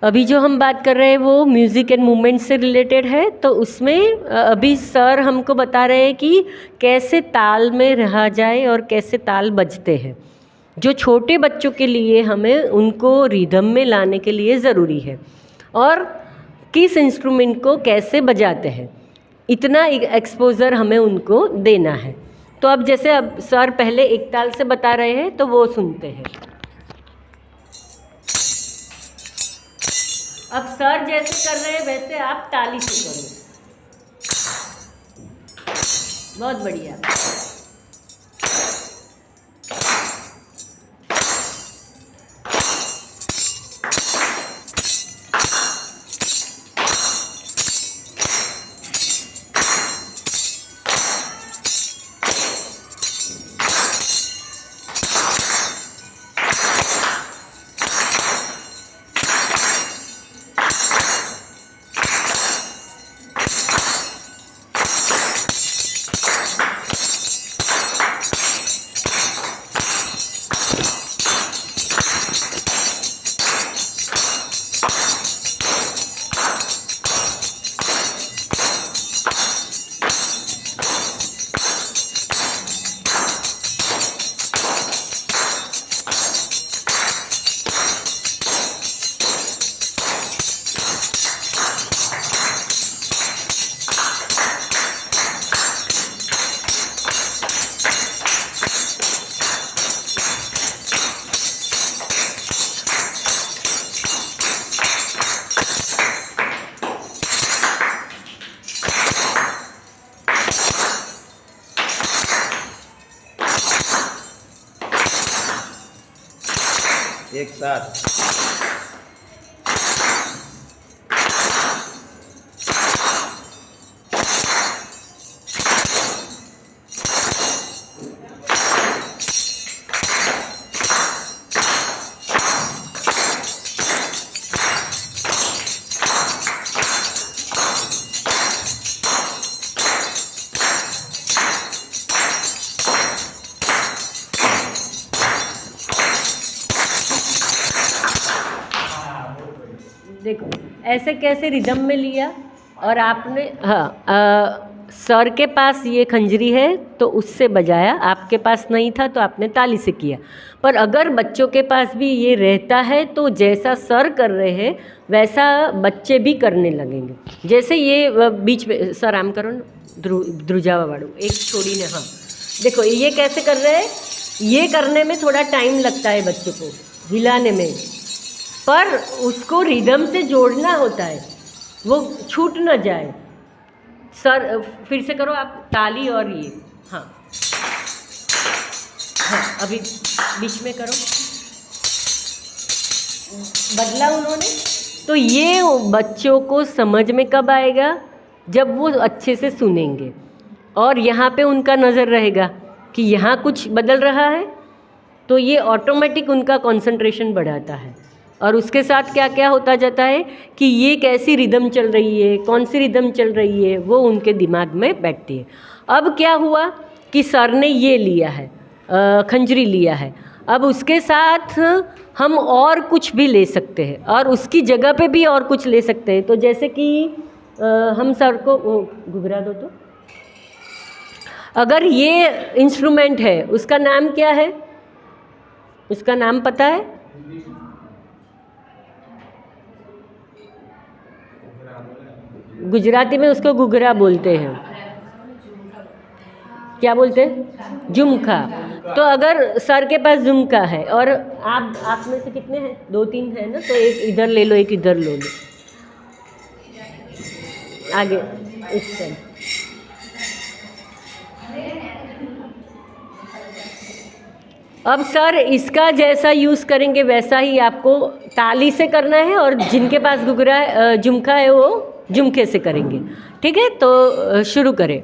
अभी जो हम बात कर रहे हैं वो म्यूज़िक एंड मूवमेंट से रिलेटेड है। तो उसमें अभी सर हमको बता रहे हैं कि कैसे ताल में रहा जाए और कैसे ताल बजते हैं। जो छोटे बच्चों के लिए हमें उनको रिदम में लाने के लिए ज़रूरी है, और किस इंस्ट्रूमेंट को कैसे बजाते हैं, इतना एक्सपोज़र हमें उनको देना है। तो अब जैसे अब सर पहले एक ताल से बता रहे हैं तो वो सुनते हैं। अब सर जैसे कर रहे हैं वैसे आप ताली से करो। बहुत बढ़िया। एक साथ। देखो ऐसे कैसे रिदम में लिया, और आपने सर के पास ये खंजरी है तो उससे बजाया, आपके पास नहीं था तो आपने ताली से किया। पर अगर बच्चों के पास भी ये रहता है तो जैसा सर कर रहे हैं वैसा बच्चे भी करने लगेंगे। जैसे ये बीच में सर आम करो ना, ध्रुजावा वाड़ो एक छोड़ी ने, हाँ देखो ये कैसे कर रहे हैं। ये करने में थोड़ा टाइम लगता है बच्चों को हिलाने में, पर उसको रिदम से जोड़ना होता है, वो छूट ना जाए। सर फिर से करो आप ताली और ये, हाँ हाँ अभी बीच में करो, बदला उन्होंने। तो ये बच्चों को समझ में कब आएगा, जब वो अच्छे से सुनेंगे और यहाँ पे उनका नज़र रहेगा कि यहाँ कुछ बदल रहा है, तो ये ऑटोमेटिक उनका कंसंट्रेशन बढ़ाता है। और उसके साथ क्या क्या होता जाता है कि ये कैसी रिदम चल रही है, कौन सी रिदम चल रही है, वो उनके दिमाग में बैठती है। अब क्या हुआ कि सर ने ये लिया है, खंजरी लिया है, अब उसके साथ हम और कुछ भी ले सकते हैं और उसकी जगह पे भी और कुछ ले सकते हैं। तो जैसे कि हम सर को घुघरा दो, तो अगर ये इंस्ट्रूमेंट है उसका नाम क्या है, उसका नाम पता है? गुजराती में उसको घुघरा बोलते हैं। क्या बोलते हैं? झुमका। तो अगर सर के पास झुमका है और आप में से कितने हैं, 2-3 है ना, तो एक इधर ले लो, एक इधर ले लो, आगे इस साइड। अब सर इसका जैसा यूज़ करेंगे वैसा ही आपको ताली से करना है, और जिनके पास घुघरा झुमका है वो झुमके से करेंगे। ठीक है, तो शुरू करें।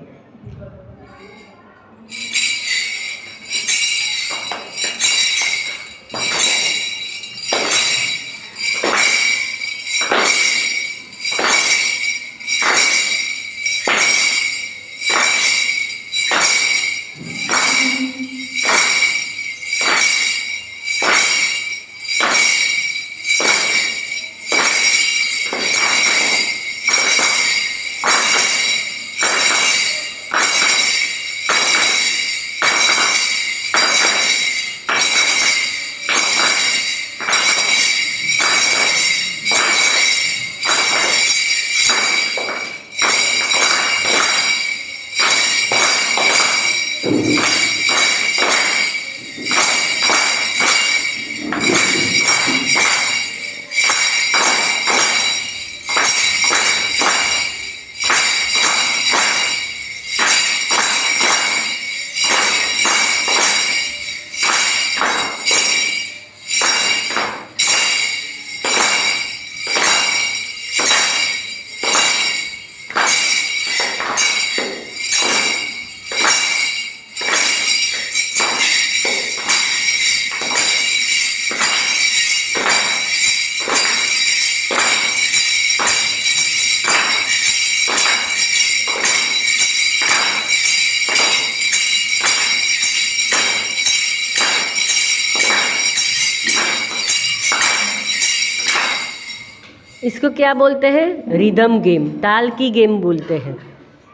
इसको क्या बोलते हैं? रिदम गेम, ताल की गेम बोलते हैं।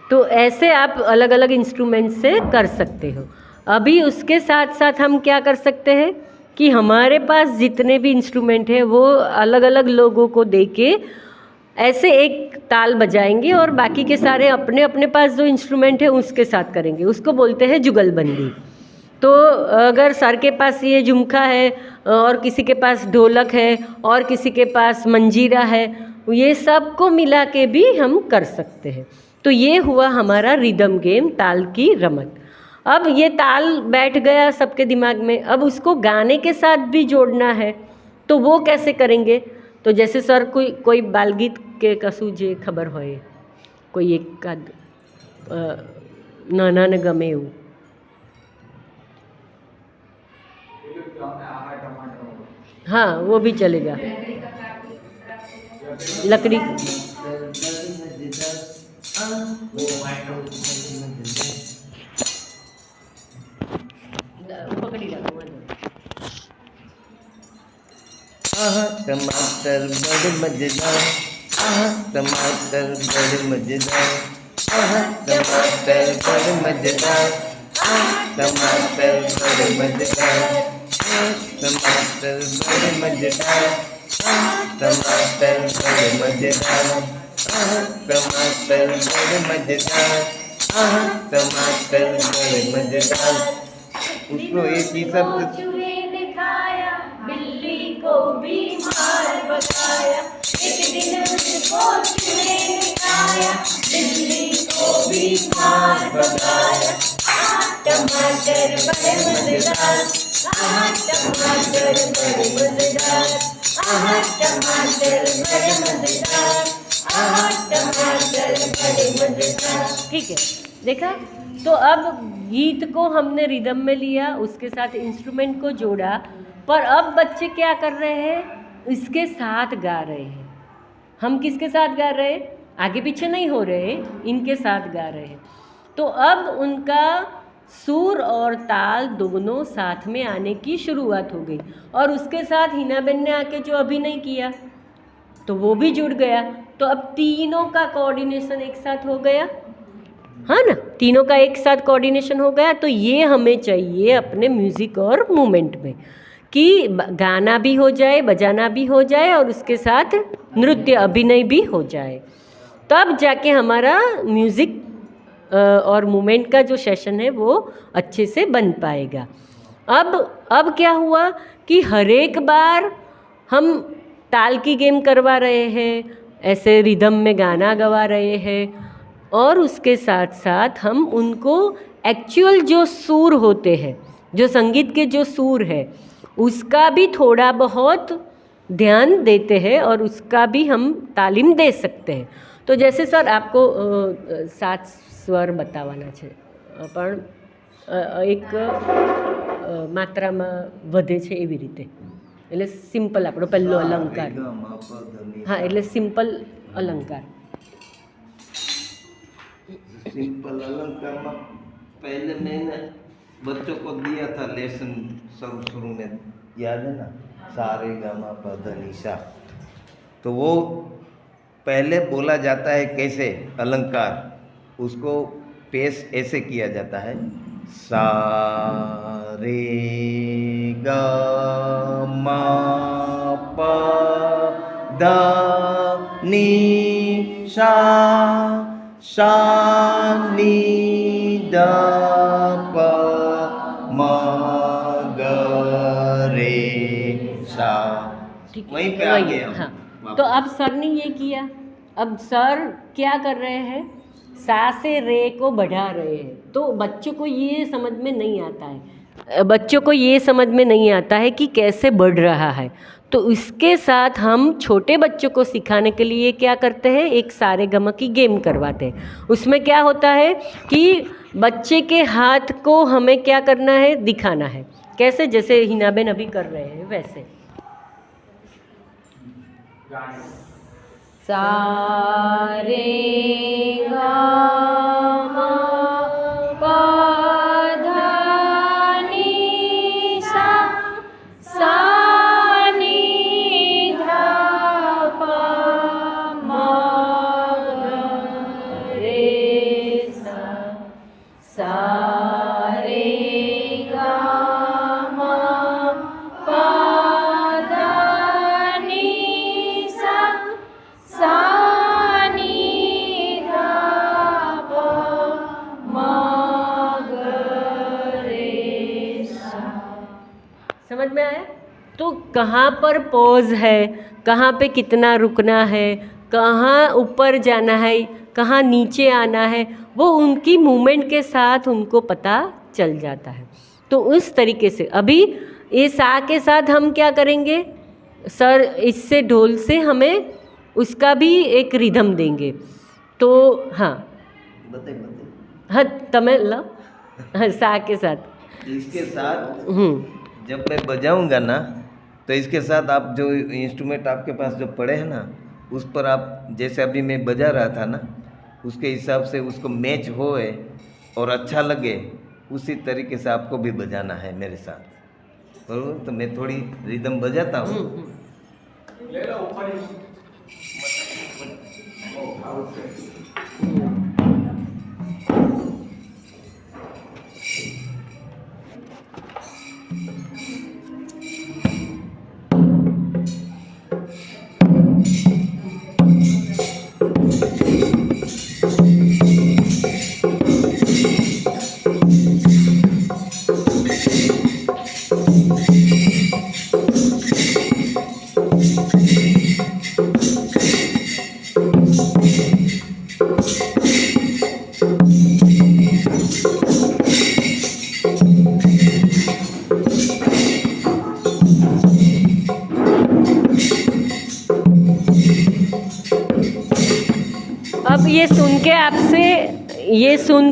तो ऐसे आप अलग अलग इंस्ट्रूमेंट से कर सकते हो। अभी उसके साथ साथ हम क्या कर सकते हैं कि हमारे पास जितने भी इंस्ट्रूमेंट हैं वो अलग अलग लोगों को देके ऐसे एक ताल बजाएंगे और बाकी के सारे अपने अपने पास जो इंस्ट्रूमेंट है उसके साथ करेंगे। उसको बोलते हैं जुगलबंदी। तो अगर सर के पास ये झुमका है और किसी के पास ढोलक है और किसी के पास मंजीरा है, ये सब को मिला के भी हम कर सकते हैं। तो ये हुआ हमारा रिदम गेम, ताल की रमत। अब ये ताल बैठ गया सबके दिमाग में, अब उसको गाने के साथ भी जोड़ना है। तो वो कैसे करेंगे? तो जैसे सर कोई बालगीत के कसूँ जे खबर होए, कोई एक नाना ने गमे એવું, हाँ वो भी चलेगा। लकड़ी पकड़ी रखो। टमाटर बड़े मजेदार, टमाटर बड़े मजेदार, टमाटर बड़े मजेदार, टमाटर बड़े मजेदार, टमाटर बड़े मजेदार, टमाटर बड़े मजेदार, टमाटर बड़े मजेदार, टमाटर बड़े मजेदार। उसको एक ही शब्द बिल्ली को बीमार बताया, एक दिन उसको चूहे ने खाया, बिल्ली को बीमार बताया। टमाटर बड़े मजेदार, टमाटर बड़े मजेदार, टमाटर बड़े मजेदार, टमाटर बड़े मजेदार। ठीक है, देखा? तो अब गीत को हमने रिदम में लिया, उसके साथ इंस्ट्रूमेंट को जोड़ा, पर अब बच्चे क्या कर रहे हैं? इसके साथ गा रहे हैं। हम किसके साथ गा रहे हैं? आगे पीछे नहीं हो रहे, इनके साथ गा रहे हैं। तो अब उनका सुर और ताल दोनों साथ में आने की शुरुआत हो गई। और उसके साथ हिनाबेन ने आके जो अभिनय किया तो वो भी जुड़ गया। तो अब तीनों का कोऑर्डिनेशन एक साथ हो गया, हाँ ना? तीनों का एक साथ कोऑर्डिनेशन हो गया। तो ये हमें चाहिए अपने म्यूज़िक और मूवमेंट में कि गाना भी हो जाए, बजाना भी हो जाए और उसके साथ नृत्य अभिनय भी हो जाए। तब जाके हमारा म्यूज़िक और मूवमेंट का जो सेशन है वो अच्छे से बन पाएगा। अब क्या हुआ कि हर एक बार हम ताल की गेम करवा रहे हैं, ऐसे रिदम में गाना गवा रहे हैं, और उसके साथ साथ हम उनको एक्चुअल जो सुर होते हैं, जो संगीत के जो सुर है, उसका भी थोड़ा बहुत ध्यान देते हैं और उसका भी हम तालीम दे सकते हैं। तो जैसे सर आपको 7 स्वर बतावाना છે, પણ એક માત્રામાં વધે છે એવી રીતે, એટલે સિમ્પલ આપણો પહેલો અલંકાર, हाँ એટલે સિમ્પલ अलंकार। सिंपल अलंकार में पहले मैंने बच्चों को दिया था लेसन शुरू में, याद है ना? सारे गामा पा निशा। तो वो पहले बोला जाता है कैसे अलंकार, उसको पेश ऐसे किया जाता है, सा रे गा मा पा धा नी सा, सा नी दा पा मा गा रे सा। वहीं पे आ गए हम। हाँ, तो अब सर ने ये किया। अब सर क्या कर रहे हैं? सा से रे को बढ़ा रहे हैं। तो बच्चों को ये समझ में नहीं आता है, बच्चों को ये समझ में नहीं आता है कि कैसे बढ़ रहा है। तो इसके साथ हम छोटे बच्चों को सिखाने के लिए क्या करते हैं? एक सारे गमा की गेम करवाते हैं। उसमें क्या होता है कि बच्चे के हाथ को हमें क्या करना है? दिखाना है। कैसे? जैसे हिनाबेन अभी कर रहे हैं वैसे, सा रे गा मा पा धा नी सा, सा नी धा पा कहाँ पर पॉज है, कहाँ पे कितना रुकना है, कहाँ ऊपर जाना है, कहाँ नीचे आना है, वो उनकी मूवमेंट के साथ उनको पता चल जाता है। तो उस तरीके से अभी ये सा के साथ हम क्या करेंगे सर, इससे ढोल से हमें उसका भी एक रिदम देंगे। तो हाँ बताइए हाँ तमें लो हाँ सा के साथ इसके साथ जब मैं बजाऊंगा ना, तो इसके साथ आप जो इंस्ट्रूमेंट आपके पास जो पड़े हैं ना, उस पर आप जैसे अभी मैं बजा रहा था ना, उसके हिसाब से उसको मैच होए और अच्छा लगे, उसी तरीके से आपको भी बजाना है मेरे साथ, बरोबर। तो मैं थोड़ी रिदम बजाता हूँ। अब ये सुन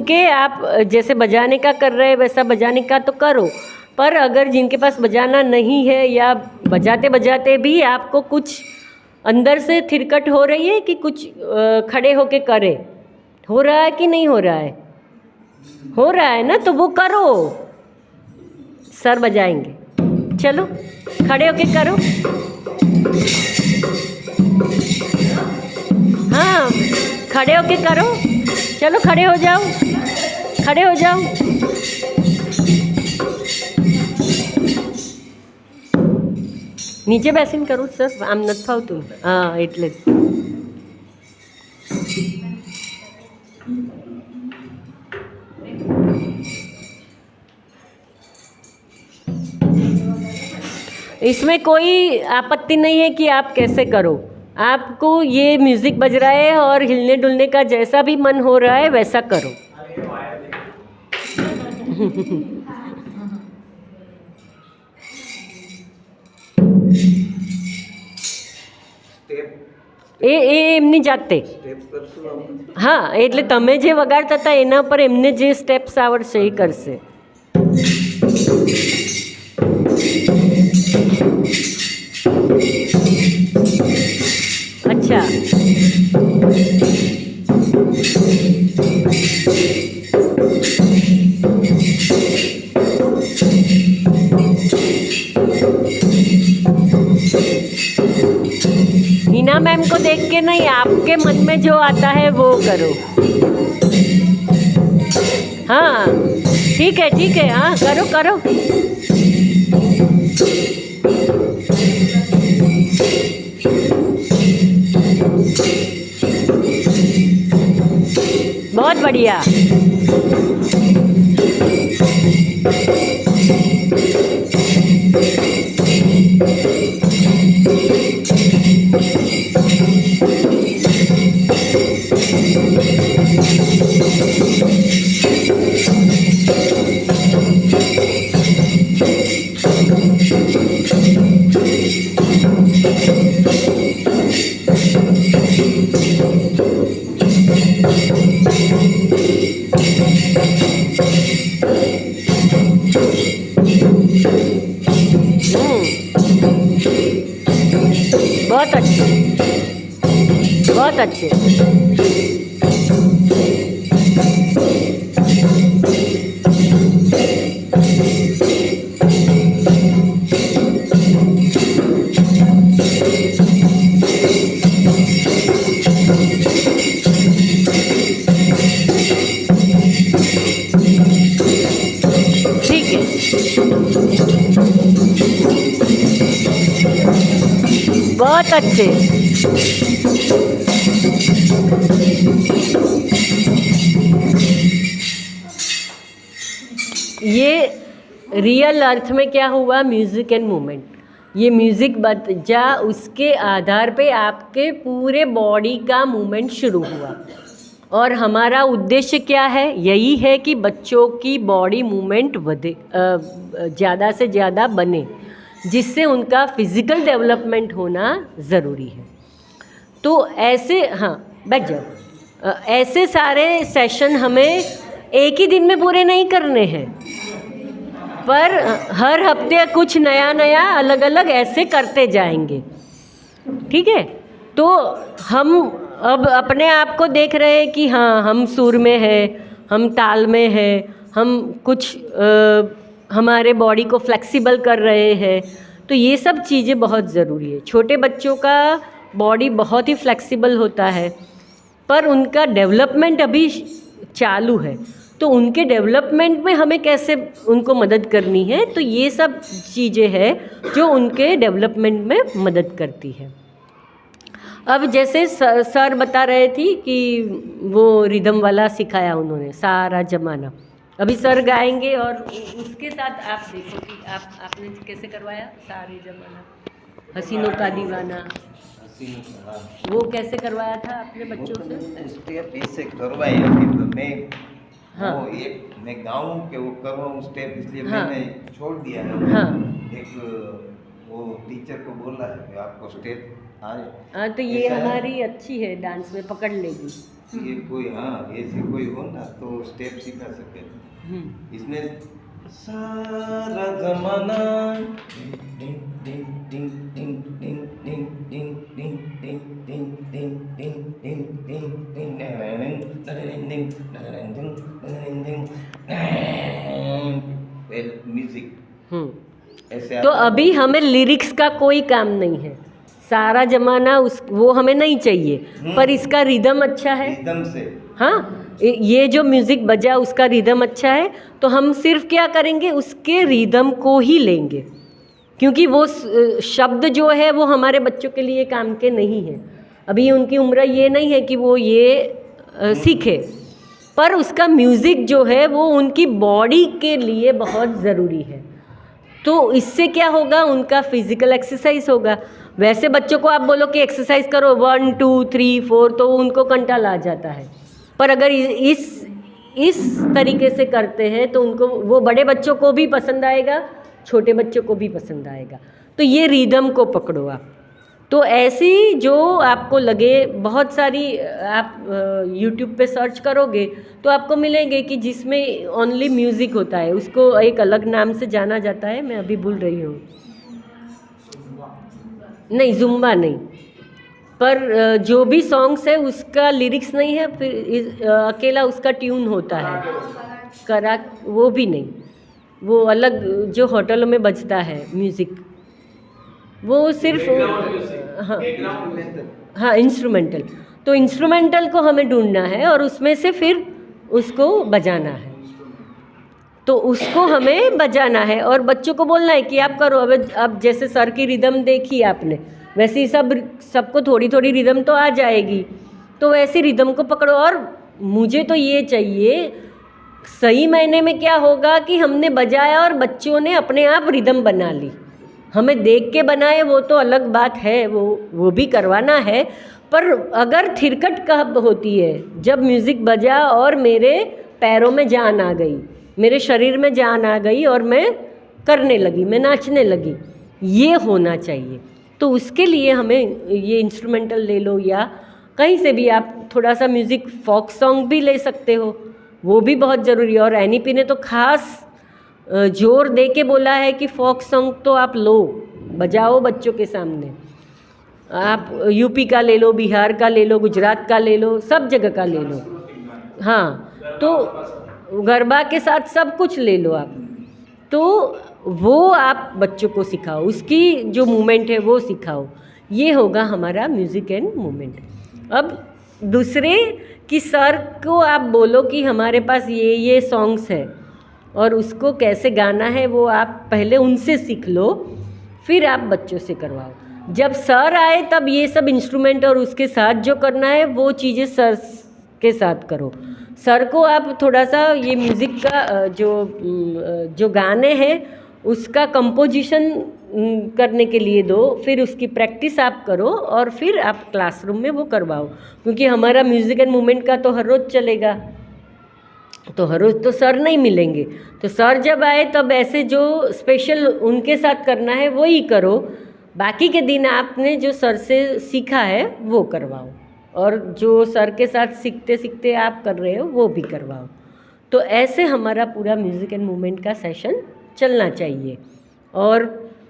के आप जैसे बजाने का कर रहे हैं वैसा बजाने का तो करो, पर अगर जिनके पास बजाना नहीं है या बजाते बजाते भी आपको कुछ अंदर से थिरकट हो रही है कि कुछ खड़े होके करे, हो रहा है कि नहीं हो रहा है, हो रहा है ना, तो वो करो, सर बजाएंगे। चलो खड़े होके करो, हाँ खड़े होके करो, चलो खड़े हो जाओ, खड़े हो जाओ। નીચે બેસીને કરું સર, આમ નથી ફાવતું, હા એટલે જ। इसमें कोई आपत्ति नहीं है कि आप कैसे करो, आपको ये म्यूज़िक बज रहा है और हिलने डुलने का जैसा भी मन हो रहा है वैसा करो। એમની જાતે, હા એટલે તમે જે વગાડતા હતા એના પર એમને જે સ્ટેપ્સ આવડશે એ કરશે। अच्छा हिना मैम को देख के नहीं, आपके मन में जो आता है वो करो। हाँ ठीक है, हाँ करो करो। बहुत बढ़िया। बहुत अच्छे, बहुत अच्छे। ठीक है, बहुत अच्छे। ये रियल अर्थ में क्या हुआ, म्यूज़िक एंड मूवमेंट। ये म्यूज़िक बजा, उसके आधार पे आपके पूरे बॉडी का मूवमेंट शुरू हुआ। और हमारा उद्देश्य क्या है? यही है कि बच्चों की बॉडी मूवमेंट ज़्यादा से ज़्यादा बने, जिससे उनका फिज़िकल डेवलपमेंट होना ज़रूरी है। तो ऐसे, हाँ बैठ जाओ, ऐसे सारे सेशन हमें एक ही दिन में पूरे नहीं करने हैं, पर हर हफ्ते कुछ नया नया अलग अलग ऐसे करते जाएंगे, ठीक है। तो हम अब अपने आप को देख रहे हैं कि हाँ हम सुर में है, हम ताल में है, हम कुछ हमारे बॉडी को फ्लेक्सिबल कर रहे हैं। तो ये सब चीज़ें बहुत ज़रूरी है। छोटे बच्चों का बॉडी बहुत ही फ्लेक्सिबल होता है, पर उनका डेवलपमेंट अभी चालू है। तो उनके डेवलपमेंट में हमें कैसे उनको मदद करनी है, तो ये सब चीज़ें हैं जो उनके डेवलपमेंट में मदद करती है। अब जैसे सर बता रहे थी कि वो रिदम वाला सिखाया उन्होंने, सारा जमाना। अभी सर गाएंगे और उसके साथ आप देखो कि आपने कैसे करवाया सारे जमाना, हसीनों का दीवाना, वो कैसे करवाया था अपने बच्चों से? स्टेप ऐसे करवाए कि तो मैं हाँ। वो एक मैं गाऊं कि वो करवाऊं स्टेप, इसलिए हाँ। मैंने छोड़ दिया है। हाँ। एक वो टीचर को बोला है कि आपको स्टेप आए। हाँ, तो ये ऐसा है। हमारी अच्छी है, डांस में पकड़ लेगी। ये कोई, हाँ ऐसे कोई हो ना तो स्टेप सिखा सके। इसमें सारा जमाना डिंग डिंग डिंग डिंग डिंग डिंग डिंग डिंग डिंग डिंग डिंग डिंग डिंग डिंग डिंग म्यूजिक ऐसे। तो अभी हमें लिरिक्स का कोई काम नहीं है, सारा जमाना उस वो हमें नहीं चाहिए, पर इसका रिदम अच्छा है। रिदम से, हाँ, ये जो म्यूज़िक बजा उसका रिदम अच्छा है, तो हम सिर्फ क्या करेंगे, उसके रिदम को ही लेंगे, क्योंकि वो शब्द जो है वो हमारे बच्चों के लिए काम के नहीं है। अभी उनकी उम्र ये नहीं है कि वो ये सीखे, पर उसका म्यूज़िक जो है वो उनकी बॉडी के लिए बहुत ज़रूरी है। तो इससे क्या होगा, उनका फिज़िकल एक्सरसाइज होगा। वैसे बच्चों को आप बोलो कि एक्सरसाइज करो 1 2 3 4, तो उनको कंटाल आ जाता है। पर अगर इस तरीके से करते हैं तो उनको, वो बड़े बच्चों को भी पसंद आएगा, छोटे बच्चों को भी पसंद आएगा। तो ये रिदम को पकड़ो आप। तो ऐसी जो आपको लगे, बहुत सारी आप YouTube पे सर्च करोगे तो आपको मिलेंगे कि जिसमें ओनली म्यूज़िक होता है, उसको एक अलग नाम से जाना जाता है, मैं अभी भूल रही हूँ। नहीं, जुम्बा नहीं, पर जो भी सॉन्ग्स है उसका लिरिक्स नहीं है, फिर अकेला उसका ट्यून होता है। करा वो भी नहीं, वो अलग जो होटलों में बजता है म्यूज़िक, वो सिर्फ हाँ इंस्ट्रूमेंटल। तो इंस्ट्रूमेंटल को हमें ढूंढना है और उसमें से फिर उसको बजाना है, तो उसको हमें बजाना है और बच्चों को बोलना है कि आप करो। अब जैसे सर की रिदम देखी आपने, वैसे ही सबको थोड़ी थोड़ी रिदम तो आ जाएगी, तो वैसी रिदम को पकड़ो। और मुझे तो ये चाहिए, सही मायने में क्या होगा कि हमने बजाया और बच्चों ने अपने आप रिदम बना ली। हमें देख के बनाए वो तो अलग बात है, वो भी करवाना है, पर अगर थिरकट कब होती है, जब म्यूज़िक बजा और मेरे पैरों में जान आ गई, मेरे शरीर में जान आ गई और मैं करने लगी, मैं नाचने लगी, ये होना चाहिए। तो उसके लिए हमें ये इंस्ट्रूमेंटल ले लो, या कहीं से भी आप थोड़ा सा म्यूज़िक, फोक सॉन्ग भी ले सकते हो, वो भी बहुत ज़रूरी है। और NEP ने तो ख़ास जोर दे के बोला है कि फोक सॉन्ग तो आप लो, बजाओ बच्चों के सामने। आप यूपी का ले लो, बिहार का ले लो, गुजरात का ले लो, सब जगह का ले लो। हाँ, तो गरबा के साथ सब कुछ ले लो आप, तो वो आप बच्चों को सिखाओ, उसकी जो मूवमेंट है वो सिखाओ। ये होगा हमारा म्यूज़िक एंड मूवमेंट। अब दूसरे कि सर को आप बोलो कि हमारे पास ये सॉन्ग्स है और उसको कैसे गाना है, वो आप पहले उनसे सीख लो, फिर आप बच्चों से करवाओ। जब सर आए तब ये सब इंस्ट्रूमेंट और उसके साथ जो करना है वो चीज़ें सर के साथ करो। सर को आप थोड़ा सा ये म्यूज़िक का जो गाने हैं उसका कंपोजिशन करने के लिए दो, फिर उसकी प्रैक्टिस आप करो और फिर आप क्लासरूम में वो करवाओ, क्योंकि हमारा म्यूज़िक एंड मूवमेंट का तो हर रोज़ चलेगा, तो हर रोज़ तो सर नहीं मिलेंगे। तो सर जब आए तब ऐसे जो स्पेशल उनके साथ करना है वो ही करो, बाकी के दिन आपने जो सर से सीखा है वो करवाओ, और जो सर के साथ सीखते सीखते आप कर रहे हो वो भी करवाओ। तो ऐसे हमारा पूरा म्यूज़िक एंड मूवमेंट का सेशन चलना चाहिए। और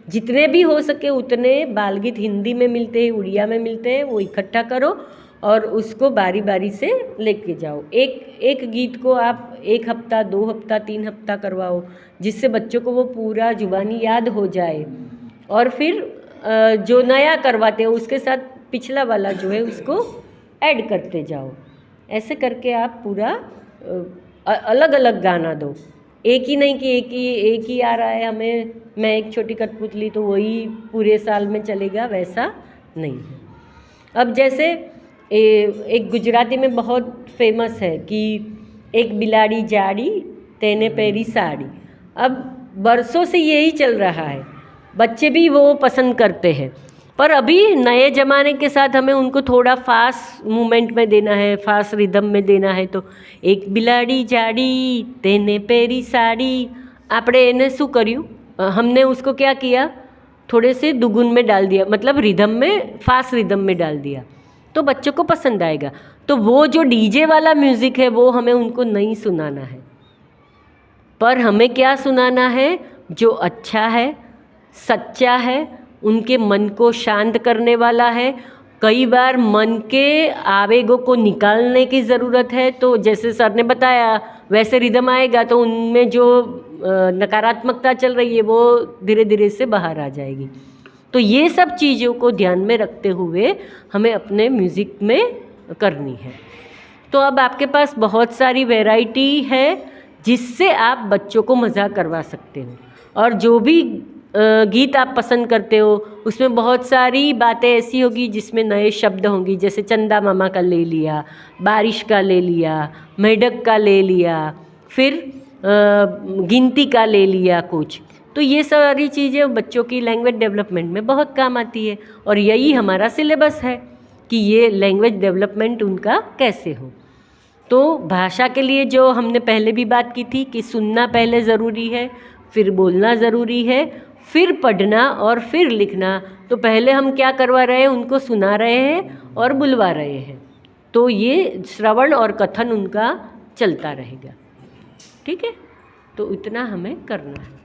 जितने भी हो सके उतने बाल गीत हिंदी में मिलते हैं, उड़िया में मिलते हैं, वो इकट्ठा करो और उसको बारी बारी से लेके जाओ। एक गीत को आप 1 हफ्ता, 2 हफ्ता, 3 हफ्ता करवाओ, जिससे बच्चों को वो पूरा जुबानी याद हो जाए। और फिर जो नया करवाते हो उसके साथ पिछला वाला जो है उसको ऐड करते जाओ। ऐसे करके आप पूरा अलग अलग गाना दो, एक ही नहीं कि एक ही आ रहा है हमें, मैं एक छोटी कठपुतली तो वही पूरे साल में चलेगा, वैसा नहीं है। अब जैसे एक गुजराती में बहुत फेमस है कि एक बिलाड़ी जाड़ी तेने पैरी साड़ी। अब बरसों से यही चल रहा है, बच्चे भी वो पसंद करते हैं, पर अभी नए ज़माने के साथ हमें उनको थोड़ा फास्ट मूवमेंट में देना है, फास्ट रिदम में देना है। तो एक बिलाड़ी जाड़ी तेने पैरी साड़ी, आपने એને શું કર્યું, हमने उसको क्या किया, थोड़े से दुगुन में डाल दिया, मतलब रिदम में, फास्ट रिदम में डाल दिया, तो बच्चों को पसंद आएगा। तो वो जो डीजे वाला म्यूज़िक है वो हमें उनको नहीं सुनाना है, पर हमें क्या सुनाना है, जो अच्छा है, सच्चा है, उनके मन को शांत करने वाला है। कई बार मन के आवेगों को निकालने की ज़रूरत है, तो जैसे सर ने बताया वैसे रिदम आएगा तो उनमें जो नकारात्मकता चल रही है वो धीरे धीरे से बाहर आ जाएगी। तो ये सब चीज़ों को ध्यान में रखते हुए हमें अपने म्यूज़िक में करनी है। तो अब आपके पास बहुत सारी वैरायटी है जिससे आप बच्चों को मज़ा करवा सकते हो। और जो भी गीत आप पसंद करते हो उसमें बहुत सारी बातें ऐसी होगी जिसमें नए शब्द होंगी, जैसे चंदा मामा का ले लिया, बारिश का ले लिया, मेढक का ले लिया, फिर गिनती का ले लिया कुछ। तो ये सारी चीज़ें बच्चों की लैंग्वेज डेवलपमेंट में बहुत काम आती है, और यही हमारा सिलेबस है कि ये लैंग्वेज डेवलपमेंट उनका कैसे हो। तो भाषा के लिए जो हमने पहले भी बात की थी कि सुनना पहले ज़रूरी है, फिर बोलना ज़रूरी है, फिर पढ़ना और फिर लिखना। तो पहले हम क्या करवा रहे हैं, उनको सुना रहे हैं और बुलवा रहे हैं। तो ये श्रवण और कथन उनका चलता रहेगा। ठीक है, तो इतना हमें करना है।